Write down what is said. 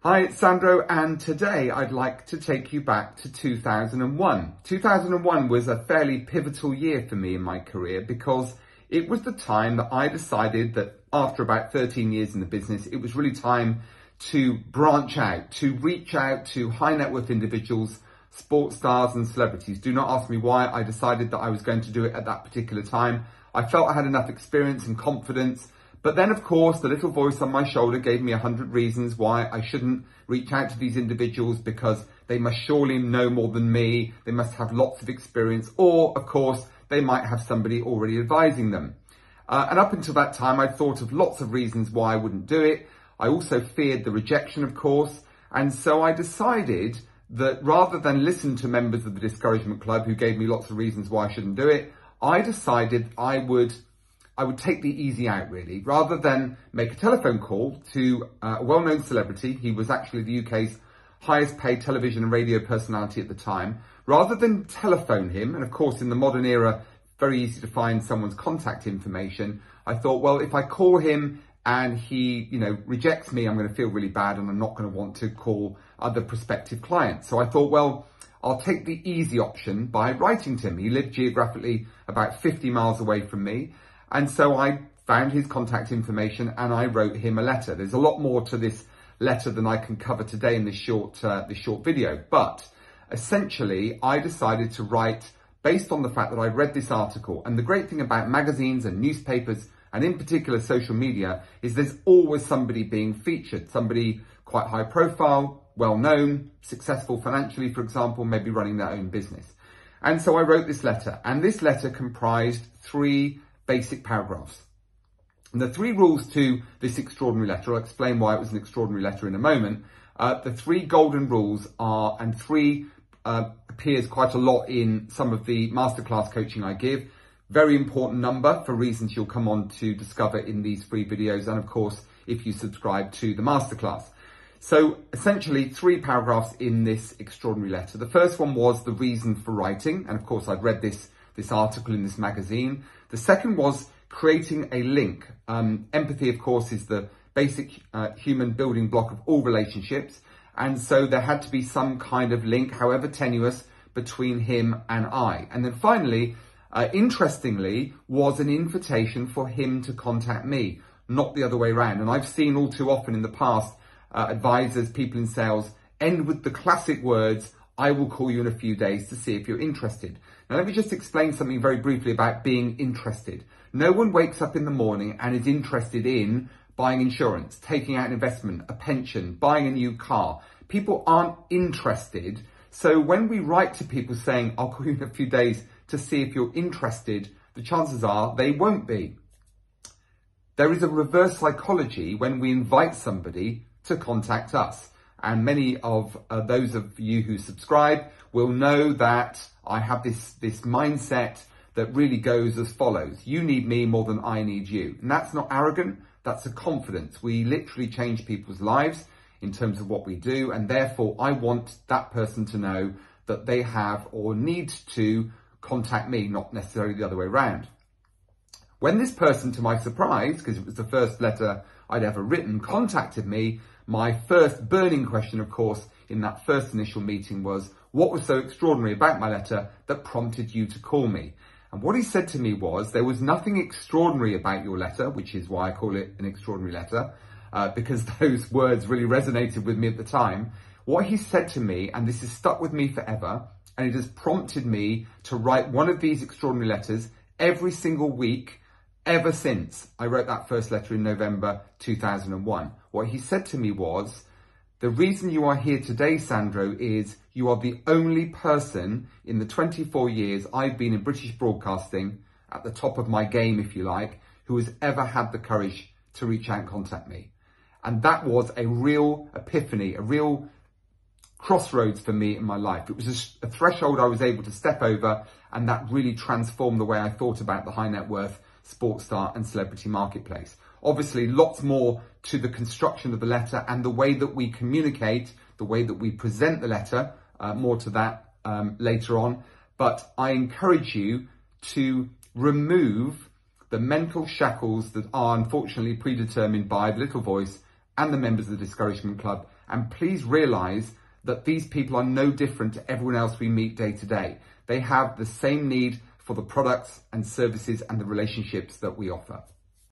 Hi, it's Sandro, and today I'd like to take you back to 2001. 2001 was a fairly pivotal year for me in my career because it was the time that I decided that after about 13 years in the business, it was really time to branch out, to reach out to high net worth individuals, sports stars and celebrities. Do not ask me why I decided that I was going to do it at that particular time. I felt I had enough experience and confidence. But then, of course, the little voice on my shoulder gave me 100 reasons why I shouldn't reach out to these individuals because they must surely know more than me. They must have lots of experience, or, of course, they might have somebody already advising them. And up until that time, I thought of lots of reasons why I wouldn't do it. I also feared the rejection, of course. And so I decided that rather than listen to members of the Discouragement Club who gave me lots of reasons why I shouldn't do it, I decided I would take the easy out, really. Rather than make a telephone call to a well-known celebrity, he was actually the UK's highest paid television and radio personality at the time. Rather than telephone him, and of course in the modern era, very easy to find someone's contact information, I thought, well, if I call him and he, rejects me, I'm going to feel really bad and I'm not going to want to call other prospective clients. So I thought, well, I'll take the easy option by writing to him. He lived geographically about 50 miles away from me. And so I found his contact information and I wrote him a letter. There's a lot more to this letter than I can cover today in this short video. But essentially, I decided to write based on the fact that I read this article. And the great thing about magazines and newspapers, and in particular social media, is there's always somebody being featured, somebody quite high profile, well-known, successful financially, for example, maybe running their own business. And so I wrote this letter, and this letter comprised 3 basic paragraphs. And the 3 rules to this extraordinary letter, I'll explain why it was an extraordinary letter in a moment. The 3 golden rules are, and 3 appears quite a lot in some of the masterclass coaching I give. Very important number for reasons you'll come on to discover in these free videos. And of course, if you subscribe to the masterclass. So essentially 3 paragraphs in this extraordinary letter. The first one was the reason for writing. And of course, I'd read this article in this magazine. The second was creating a link. Empathy, of course, is the basic human building block of all relationships. And so there had to be some kind of link, however tenuous, between him and I. And then finally, interestingly, was an invitation for him to contact me, not the other way around. And I've seen all too often in the past, advisors, people in sales, end with the classic words, I will call you in a few days to see if you're interested. Now, let me just explain something very briefly about being interested. No one wakes up in the morning and is interested in buying insurance, taking out an investment, a pension, buying a new car. People aren't interested. So when we write to people saying, I'll call you in a few days to see if you're interested, the chances are they won't be. There is a reverse psychology when we invite somebody to contact us. And many of those of you who subscribe will know that I have this mindset that really goes as follows. You need me more than I need you. And that's not arrogant, that's a confidence. We literally change people's lives in terms of what we do. And therefore, I want that person to know that they have or need to contact me, not necessarily the other way around. When this person, to my surprise, because it was the first letter I'd ever written, contacted me, my first burning question, of course, in that first initial meeting was, what was so extraordinary about my letter that prompted you to call me? And what he said to me was, there was nothing extraordinary about your letter, which is why I call it an extraordinary letter, because those words really resonated with me at the time. What he said to me, and this has stuck with me forever, and it has prompted me to write one of these extraordinary letters every single week ever since I wrote that first letter in November 2001. What he said to me was, the reason you are here today, Sandro, is you are the only person in the 24 years I've been in British broadcasting, at the top of my game, if you like, who has ever had the courage to reach out and contact me. And that was a real epiphany, a real crossroads for me in my life. It was a threshold I was able to step over, and that really transformed the way I thought about the high net worth, sports star and celebrity marketplace. Obviously, lots more to the construction of the letter and the way that we communicate, the way that we present the letter, more to that later on. But I encourage you to remove the mental shackles that are unfortunately predetermined by the little voice and the members of the Discouragement Club. And please realise that these people are no different to everyone else we meet day to day. They have the same need for the products and services and the relationships that we offer.